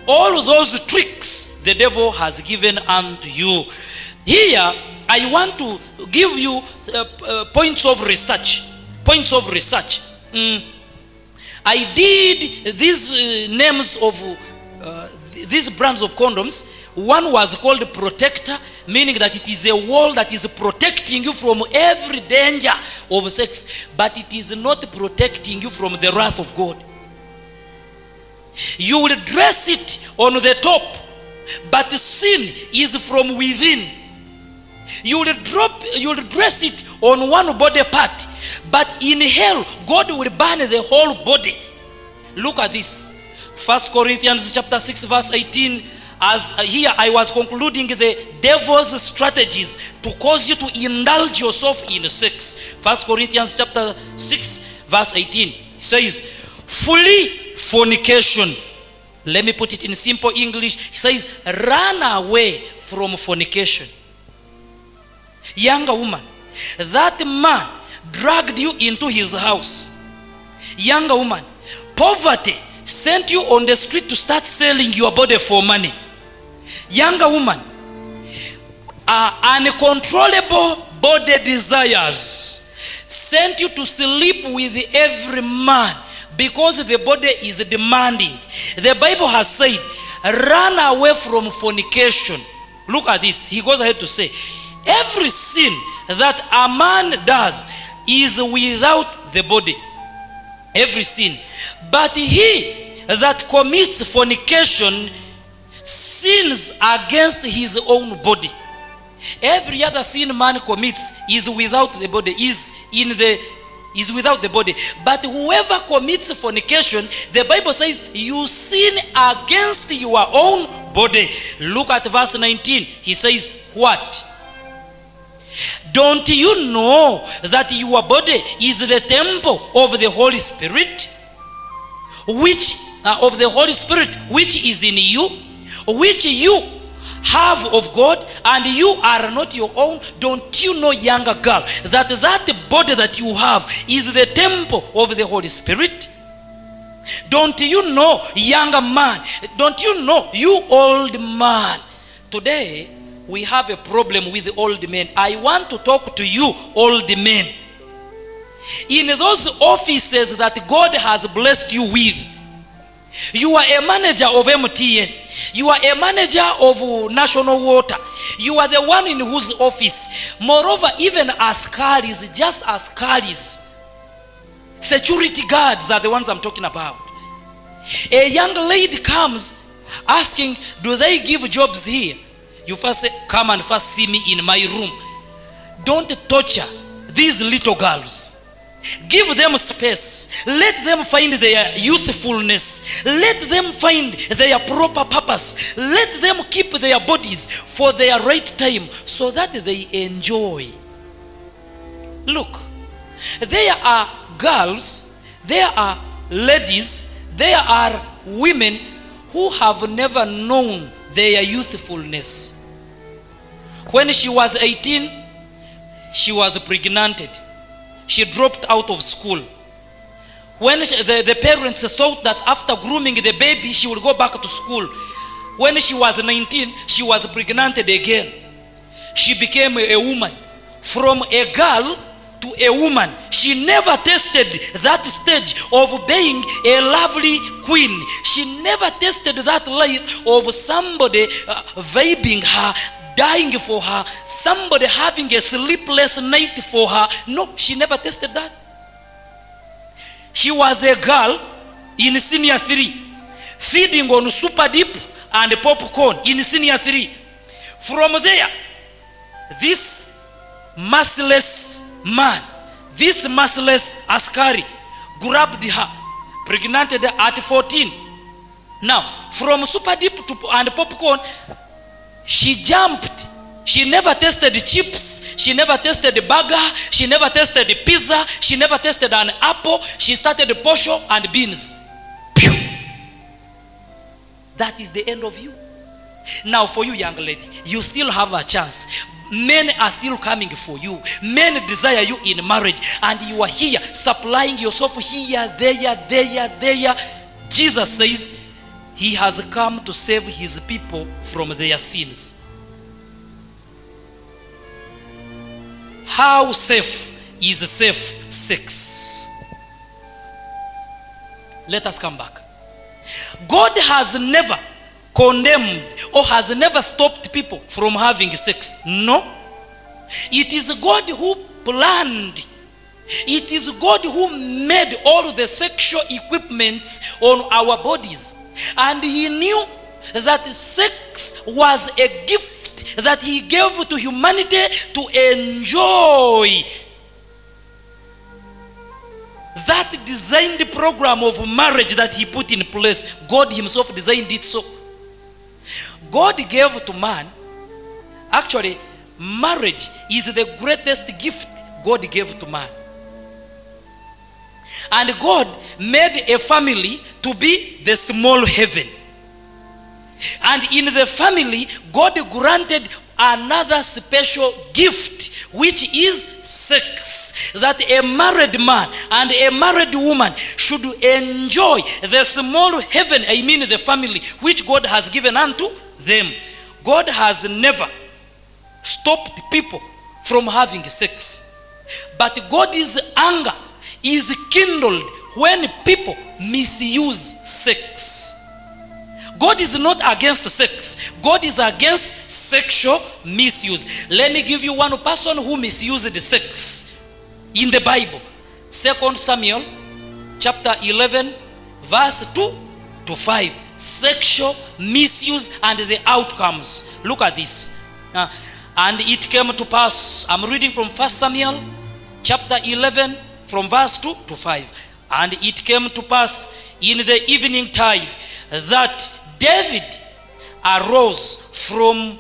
all those tricks the devil has given unto you. Here, I want to give you points of research. I did these names of these brands of condoms. One was called Protector, meaning that it is a wall that is protecting you from every danger of sex, but it is not protecting you from the wrath of God. You will dress it on the top, but sin is from within. You will dress it on one body part, but in hell, God will burn the whole body. Look at this. 1 Corinthians chapter 6 verse 18. As here I was concluding the devil's strategies to cause you to indulge yourself in sex. 1 Corinthians chapter 6 verse 18 says, flee fornication. Let me put it in simple English. It says, run away from fornication. Younger woman, that man dragged you into his house. Younger woman, poverty sent you on the street to start selling your body for money. Younger woman, uncontrollable body desires sent you to sleep with every man because the body is demanding. The Bible has said, run away from fornication. Look at this. He goes ahead to say, every sin that a man does is without the body. Every sin. But he that commits fornication sins against his own body. Every other sin man commits is without the body, is without the body. But whoever commits fornication, the Bible says, you sin against your own body. Look at verse 19. He says, what? Don't you know that your body is the temple of the Holy Spirit, which is in you, which you have of God, and you are not your own? Don't you know, younger girl, that body that you have is the temple of the Holy Spirit? Don't you know, younger man? Don't you know, you old man? Today we have a problem with the old men. I want to talk to you old men. In those offices that God has blessed you with, you are a manager of MTN. You are a manager of National Water. You are the one in whose office. Moreover, even askaris, just askaris, security guards are the ones I'm talking about. A young lady comes asking, do they give jobs here? You first say, come and first see me in my room. Don't torture these little girls. Give them space. Let them find their youthfulness. Let them find their proper purpose. Let them keep their bodies for their right time so that they enjoy. Look, there are girls, there are ladies, there are women who have never known their youthfulness. When she was 18, she was pregnant. She dropped out of school. When the parents thought that after grooming the baby, she would go back to school. When she was 19, she was pregnant again. She became a woman. From a girl to a woman. She never tasted that stage of being a lovely queen. She never tasted that life of somebody vibing her, dying for her, somebody having a sleepless night for her. No, she never tasted that. She was a girl in senior 3, feeding on super dip and popcorn in senior 3. From there, this merciless man, this merciless askari grabbed her, pregnanted her at 14. Now, from super dip and popcorn, she jumped. She never tasted chips. She never tasted burger. She never tasted pizza. She never tasted an apple. She started posho and beans. Pew! That is the end of you. Now for you, young lady, you still have a chance. Men are still coming for you. Men desire you in marriage, and you are here supplying yourself here, there. Jesus says, he has come to save his people from their sins. How safe is safe sex? Let us come back. God has never condemned or has never stopped people from having sex. No. It is God who planned. It is God who made all the sexual equipments on our bodies. And he knew that sex was a gift that he gave to humanity to enjoy. That designed program of marriage that he put in place, God himself designed it so. God gave to man, actually, marriage is the greatest gift God gave to man. And God made a family to be the small heaven. And in the family, God granted another special gift, which is sex. That a married man and a married woman should enjoy the small heaven, I mean the family, which God has given unto them. God has never stopped people from having sex. But God's anger is kindled when people misuse sex. God is not against sex. God is against sexual misuse. Let me give you one person who misused sex in the Bible. 2 Samuel chapter 11 verse 2 to 5. Sexual misuse and the outcomes. Look at this. And it came to pass, I'm reading from 1 Samuel chapter 11 from verse 2 to 5. And it came to pass in the evening tide that David arose from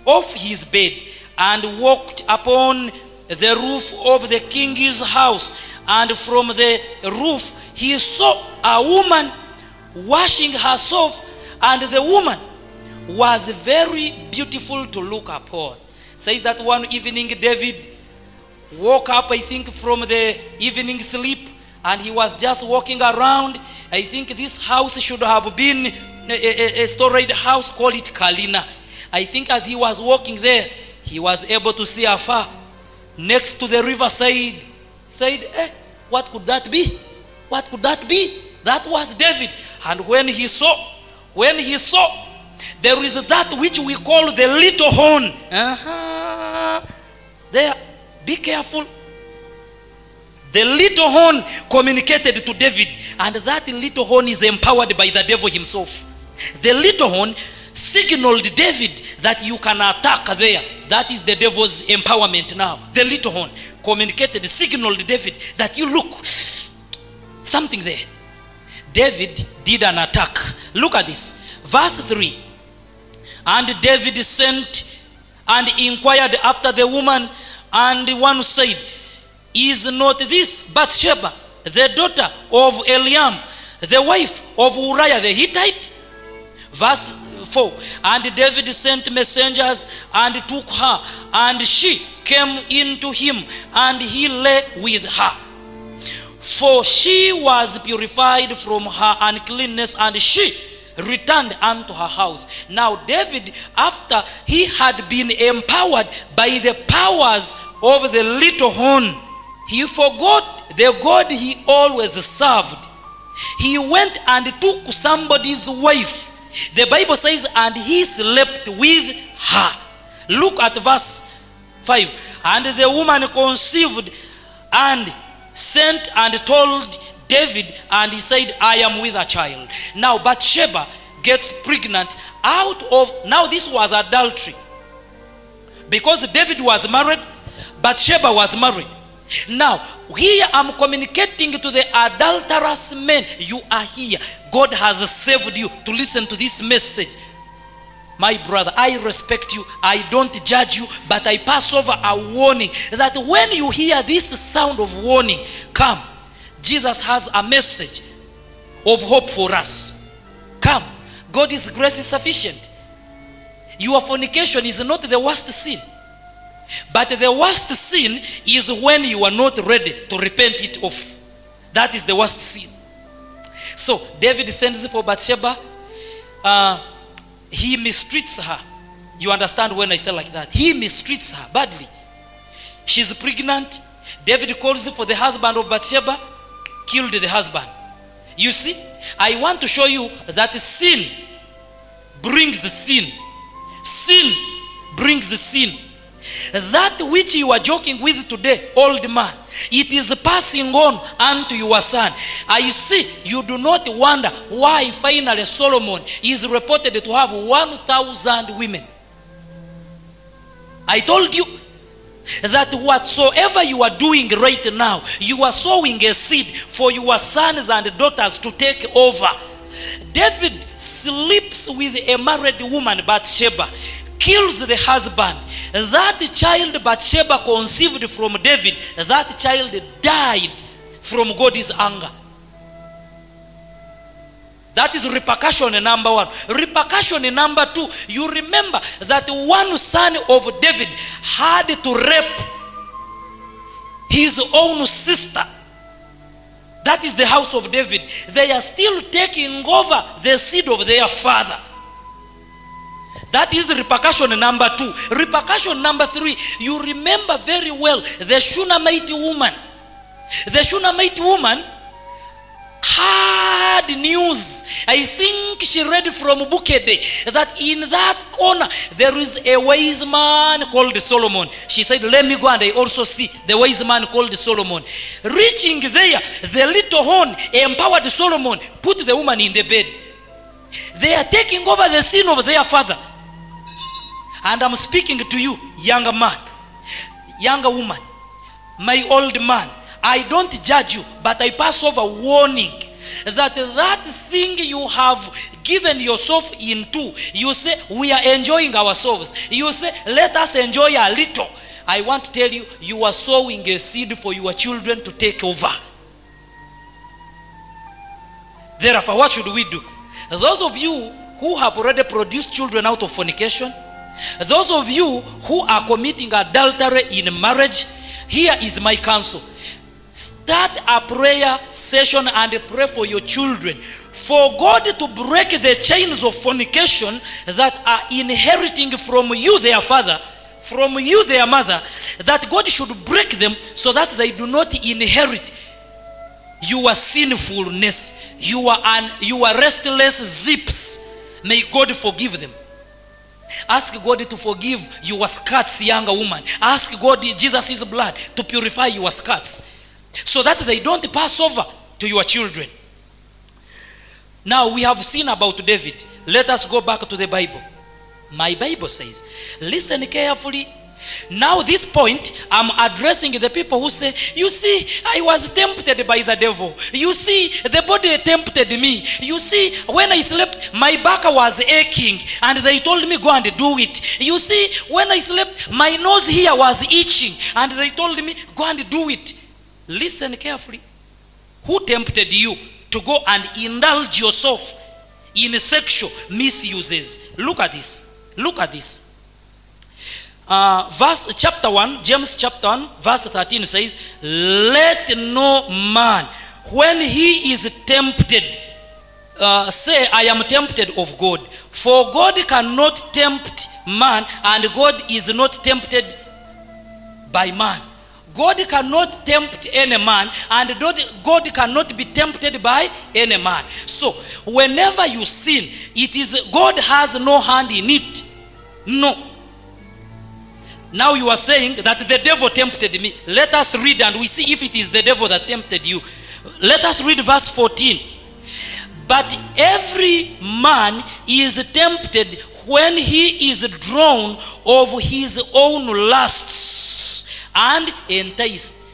off his bed and walked upon the roof of the king's house. And from the roof he saw a woman washing herself, and the woman was very beautiful to look upon. Says that one evening David woke up, I think, from the evening sleep, and he was just walking around. I think this house should have been a storage house, call it Kalina. I think as he was walking there, he was able to see afar, next to the riverside, said, what could that be? What could that be? That was David. And when he saw, there is that which we call the little horn. There, be careful. The little horn communicated to David, and that little horn is empowered by the devil himself. The little horn signaled David that you can attack there. That is the devil's empowerment now. The little horn communicated, signaled David that you look, something there. David did an attack. Look at this. Verse 3. And David sent and inquired after the woman, and one said, is not this Bathsheba, the daughter of Eliam, the wife of Uriah the Hittite? Verse 4. And David sent messengers and took her, and she came into him, and he lay with her. For she was purified from her uncleanness, and she returned unto her house. Now David, after he had been empowered by the powers of the little horn, he forgot the God he always served. He went and took somebody's wife. The Bible says, and he slept with her. Look at verse 5. And the woman conceived and sent and told David, and he said, I am with a child. Now Bathsheba gets pregnant out of, now this was adultery. Because David was married, Bathsheba was married. Now, here I'm communicating to the adulterous men. You are here. God has saved you to listen to this message. My brother, I respect you. I don't judge you, but I pass over a warning that when you hear this sound of warning, come. Jesus has a message of hope for us. Come. God's grace is sufficient. Your fornication is not the worst sin. But the worst sin is when you are not ready to repent it off. That is the worst sin. So David sends for Bathsheba, he mistreats her. You understand when I say like that? He mistreats her badly. She's pregnant. David calls for the husband of Bathsheba, killed the husband. You see, I want to show you that sin brings sin. Sin brings sin. That which you are joking with today, old man, it is passing on unto your son. I see you do not wonder why finally Solomon is reported to have 1,000 women. I told you that whatsoever you are doing right now, you are sowing a seed for your sons and daughters to take over. David sleeps with a married woman, Bathsheba, kills the husband. That child Bathsheba conceived from David, that child died from God's anger. That is repercussion number one. Repercussion number two, you remember that one son of David had to rape his own sister. That is the house of David. They are still taking over the seed of their father. That is repercussion number two. Repercussion number three, you remember very well the Shunammite woman. The Shunammite woman had news. I think she read from Bukede that in that corner there is a wise man called Solomon. She said, let me go and I also see the wise man called Solomon. Reaching there, the little horn empowered Solomon, put the woman in the bed. They are taking over the sin of their father. And I'm speaking to you, younger man, younger woman, my old man. I don't judge you, but I pass over warning that thing you have given yourself into, you say, we are enjoying ourselves. You say, let us enjoy a little. I want to tell you, you are sowing a seed for your children to take over. Therefore, what should we do? Those of you who have already produced children out of fornication, those of you who are committing adultery in marriage, here is my counsel. Start a prayer session and pray for your children, for God to break the chains of fornication that are inheriting from you, their father, from you, their mother, that God should break them so that they do not inherit your sinfulness, your restless zips. May God forgive them. Ask God to forgive your skirts, younger woman. Ask God, Jesus' blood, to purify your skirts, so that they don't pass over to your children. Now we have seen about David. Let us go back to the Bible. My Bible says, listen carefully. Now this point, I'm addressing the people who say, you see, I was tempted by the devil. You see, the body tempted me. You see, when I slept, my back was aching and they told me go and do it. You see, when I slept, my nose here was itching and they told me go and do it. Listen carefully. Who tempted you to go and indulge yourself in sexual misuses? Look at this. Look at this. Verse chapter 1, James chapter 1, verse 13 says, let no man, when he is tempted, say, I am tempted of God. For God cannot tempt man, and God is not tempted by man. God cannot tempt any man, and God cannot be tempted by any man. So, whenever you sin, it is God has no hand in it. No. Now you are saying that the devil tempted me. Let us read and we see if it is the devil that tempted you. Let us read verse 14. But every man is tempted when he is drawn of his own lusts and enticed.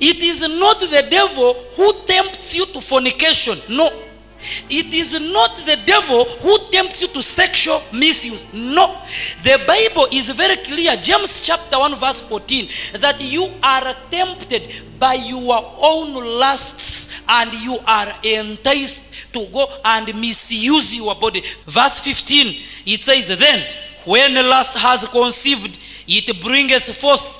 It is not the devil who tempts you to fornication. No. It is not the devil who tempts you to sexual misuse. No. The Bible is very clear, James chapter 1 verse 14, that you are tempted by your own lusts and you are enticed to go and misuse your body. Verse 15, it says, then when lust has conceived, it bringeth forth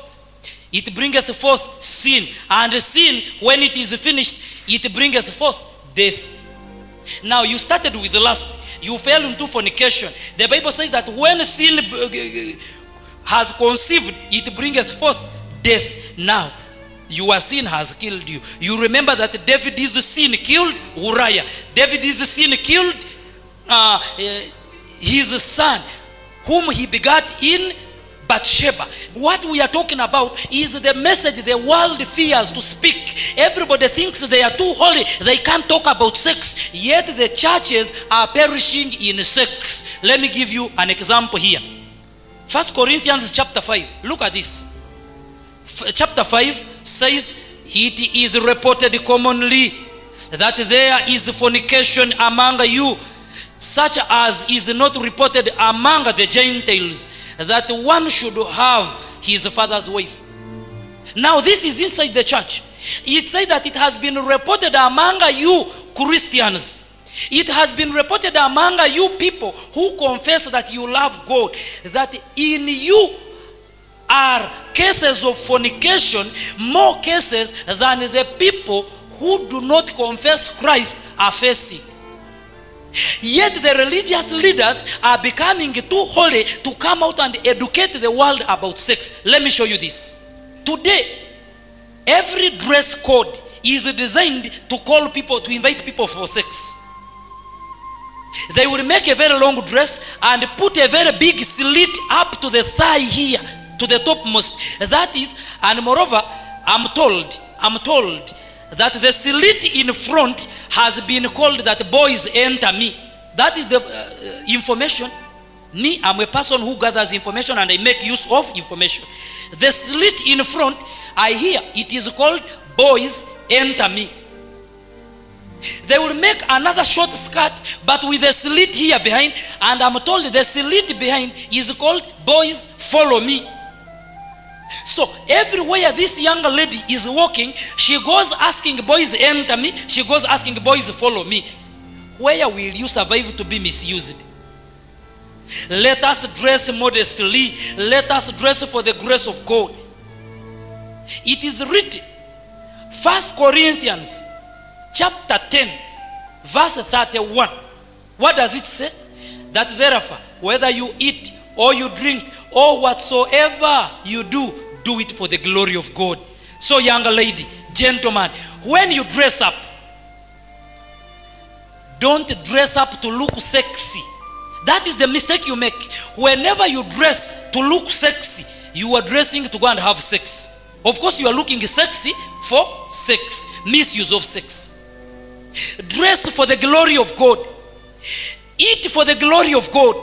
sin, and sin, when it is finished, it bringeth forth death. Now you started with lust. you fell into fornication. The Bible says that when sin has conceived, it bringeth forth death. Now, your sin has killed you. You remember that David's sin killed Uriah. David's sin killed his son, whom he begat in Bathsheba. What we are talking about is the message the world fears to speak. Everybody thinks they are too holy, they can't talk about sex, yet the churches are perishing in sex. Let me give you an example here. 1 Corinthians chapter 5. Look at this. Chapter 5 says, it is reported commonly that there is fornication among you, such as is not reported among the Gentiles, that one should have his father's wife. Now this is inside the church. It says that it has been reported among you Christians. It has been reported among you people who confess that you love God, that in you are cases of fornication, more cases than the people who do not confess Christ are facing. Yet the religious leaders are becoming too holy to come out and educate the world about sex. Let me show you this. Today, every dress code is designed to call people, to invite people for sex. They will make a very long dress and put a very big slit up to the thigh here, to the topmost. That is, and moreover, I'm told that the slit in front has been called that boys enter me. That is the information. Me, I'm a person who gathers information and I make use of information. The slit in front, I hear it is called boys enter me. They will make another short skirt but with a slit here behind, and I'm told the slit behind is called boys follow me. So everywhere this young lady is walking, she goes asking boys enter me, she goes asking boys follow me. Where will you survive to be misused? Let us dress modestly. Let us dress for the grace of God. It is written, 1 Corinthians chapter 10 verse 31. What does it say? That therefore, whether you eat or you drink or whatsoever you do, do it for the glory of God. So young lady, gentleman, when you dress up, don't dress up to look sexy. That is the mistake you make. Whenever you dress to look sexy, you are dressing to go and have sex. Of course, you are looking sexy for sex, misuse of sex. Dress for the glory of God. Eat for the glory of God.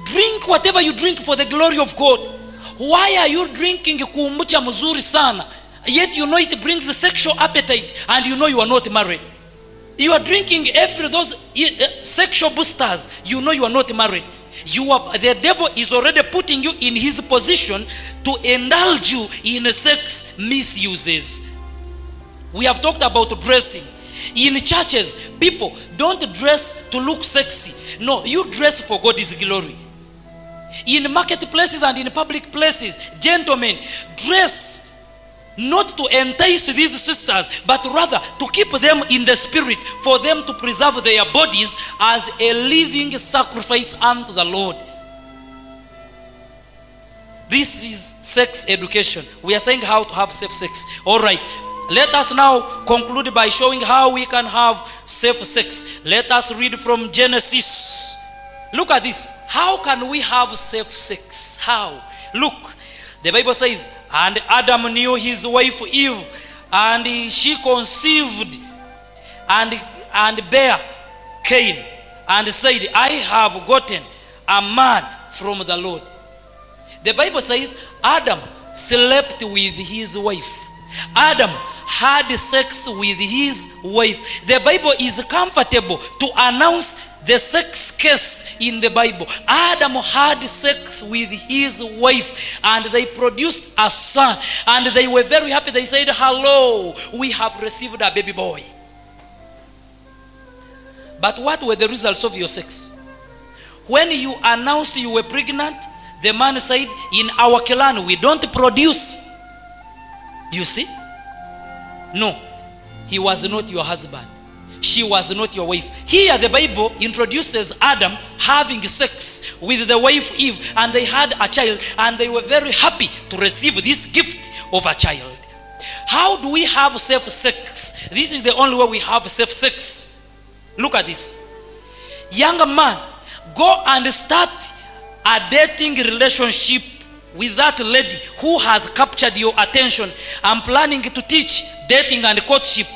Drink whatever you drink for the glory of God. Why are you drinking kumbucha mzuri sana, yet you know it brings a sexual appetite, and you know you are not married? You are drinking every those sexual boosters, you know you are not married. The devil is already putting you in his position to indulge you in sex misuses. We have talked about dressing. In churches, people don't dress to look sexy. No, you dress for God's glory. In marketplaces and in public places, gentlemen, dress not to entice these sisters, but rather to keep them in the spirit, for them to preserve their bodies as a living sacrifice unto the Lord. This is sex education. We are saying how to have safe sex. All right. Let us now conclude by showing how we can have safe sex. Let us read from Genesis. Look at this. How can we have safe sex? How? Look. The Bible says, and Adam knew his wife Eve, and she conceived and bare Cain, and said, I have gotten a man from the Lord. The Bible says Adam slept with his wife. Adam had sex with his wife. The Bible is comfortable to announce the sex case in the Bible. Adam had sex with his wife and they produced a son, and they were very happy. They said, hello, we have received a baby boy. But what were the results of your sex? When you announced you were pregnant, the man said, in our clan we don't produce. You see? No, he was not your husband. she was not your wife. Here the Bible introduces Adam having sex with the wife Eve, and they had a child, and they were very happy to receive this gift of a child. How do we have safe sex? This is the only way we have safe sex. Look at this. Young man, go and start a dating relationship with that lady who has captured your attention. I'm planning to teach dating and courtship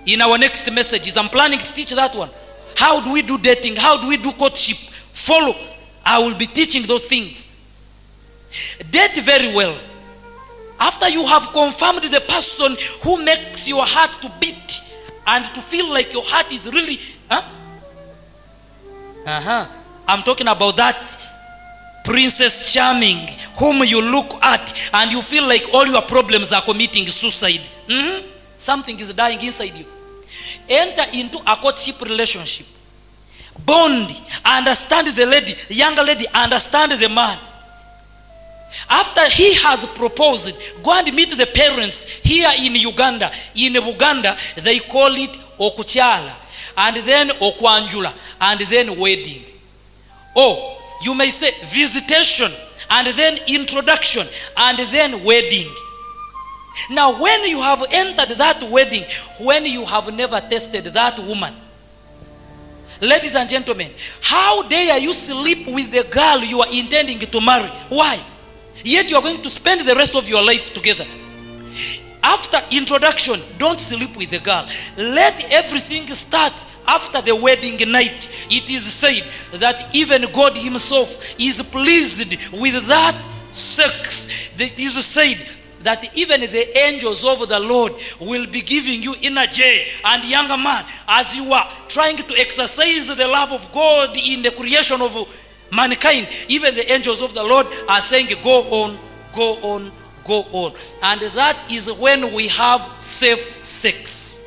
in our next messages. I'm planning to teach that one. How do we do dating? How do we do courtship? Follow. I will be teaching those things. Date very well. After you have confirmed the person who makes your heart to beat and to feel like your heart is really, I'm talking about that Princess Charming whom you look at and you feel like all your problems are committing suicide. Something is dying inside you. Enter into a courtship relationship. Bond. Understand the lady, the younger lady, understand the man. After he has proposed, go and meet the parents here in Uganda. In Uganda, they call it okuchala, and then okwanjula, and then wedding. Oh, you may say visitation, and then introduction, and then wedding. Now, when you have entered that wedding, when you have never tested that woman, ladies and gentlemen, how dare you sleep with the girl you are intending to marry? Why? Yet you are going to spend the rest of your life together. After introduction, don't sleep with the girl. Let everything start after the wedding night. It is said that even God himself is pleased with that sex. It is said that even the angels of the Lord will be giving you energy. And younger man, as you are trying to exercise the love of God in the creation of mankind, even the angels of the Lord are saying, go on, go on, go on. And that is when we have safe sex.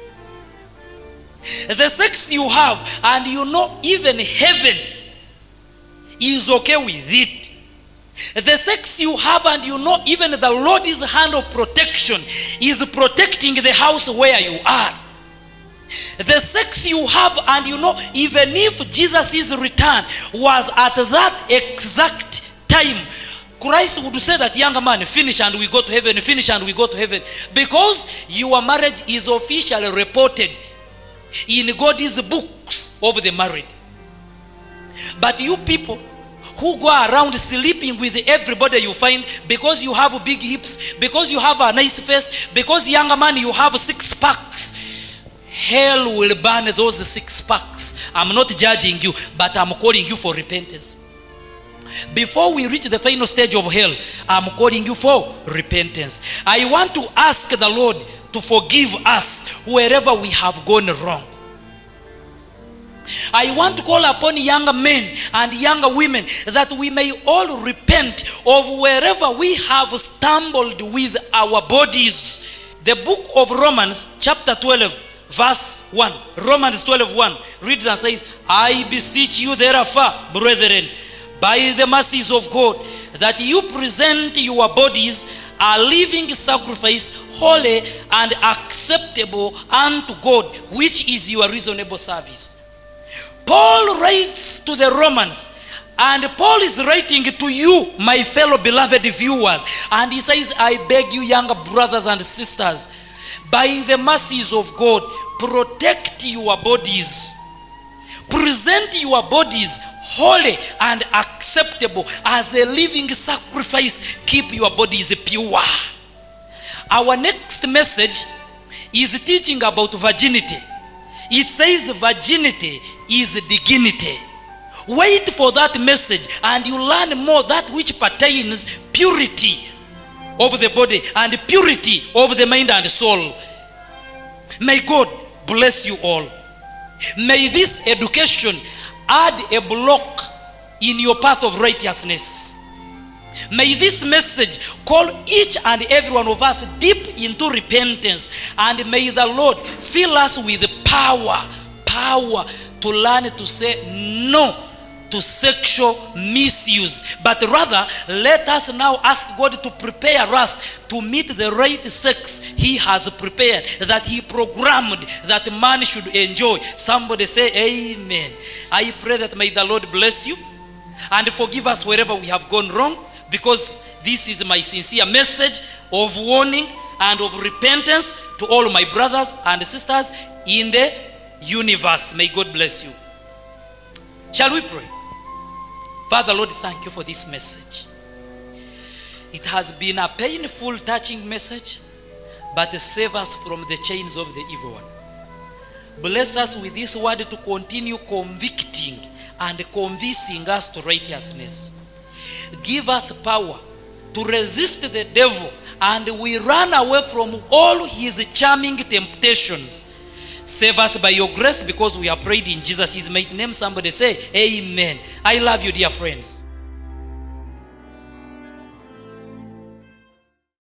The sex you have, and you know even heaven is okay with it. The sex you have, and you know even the Lord's hand of protection is protecting the house where you are. The sex you have, and you know even if Jesus' return was at that exact time, Christ would say that, young man, finish and we go to heaven, finish and we go to heaven, because your marriage is officially reported in God's books of the married. But you people who go around sleeping with everybody you find, because you have big hips, because you have a nice face, because, younger man, you have 6 packs, hell will burn those 6 packs. I'm not judging you, but I'm calling you for repentance. Before we reach the final stage of hell, I'm calling you for repentance. I want to ask the Lord to forgive us wherever we have gone wrong. I want to call upon young men and younger women that we may all repent of wherever we have stumbled with our bodies. The book of Romans chapter 12 verse 1, Romans 12:1 reads and says, I beseech you therefore, brethren, by the mercies of God, that you present your bodies a living sacrifice, holy and acceptable unto God, which is your reasonable service. Paul writes to the Romans, and Paul is writing to you, my fellow beloved viewers, and he says, I beg you, younger brothers and sisters, by the mercies of God, protect your bodies. Present your bodies holy and acceptable as a living sacrifice. Keep your bodies pure. Our next message is teaching about virginity. It says virginity is dignity. Wait for that message and you learn more that which pertains purity of the body and purity of the mind and soul. May God bless you all. May this education add a block in your path of righteousness. May this message call each and every one of us deep into repentance, and may the Lord fill us with power to learn to say no to to sexual misuse, but rather let us now ask God to prepare us to meet the right sex he has prepared, that he programmed that man should enjoy. Somebody say amen. I pray that may the Lord bless you and forgive us wherever we have gone wrong, because this is my sincere message of warning and of repentance to all my brothers and sisters in the universe. May God bless you. Shall we pray? Father, Lord, thank you for this message. It has been a painful, touching message, but save us from the chains of the evil one. Bless us with this word to continue convicting and convincing us to righteousness. Give us power to resist the devil, and we run away from all his charming temptations. Save us by your grace, because we are prayed in Jesus' mighty name. Somebody say amen. I love you, dear friends.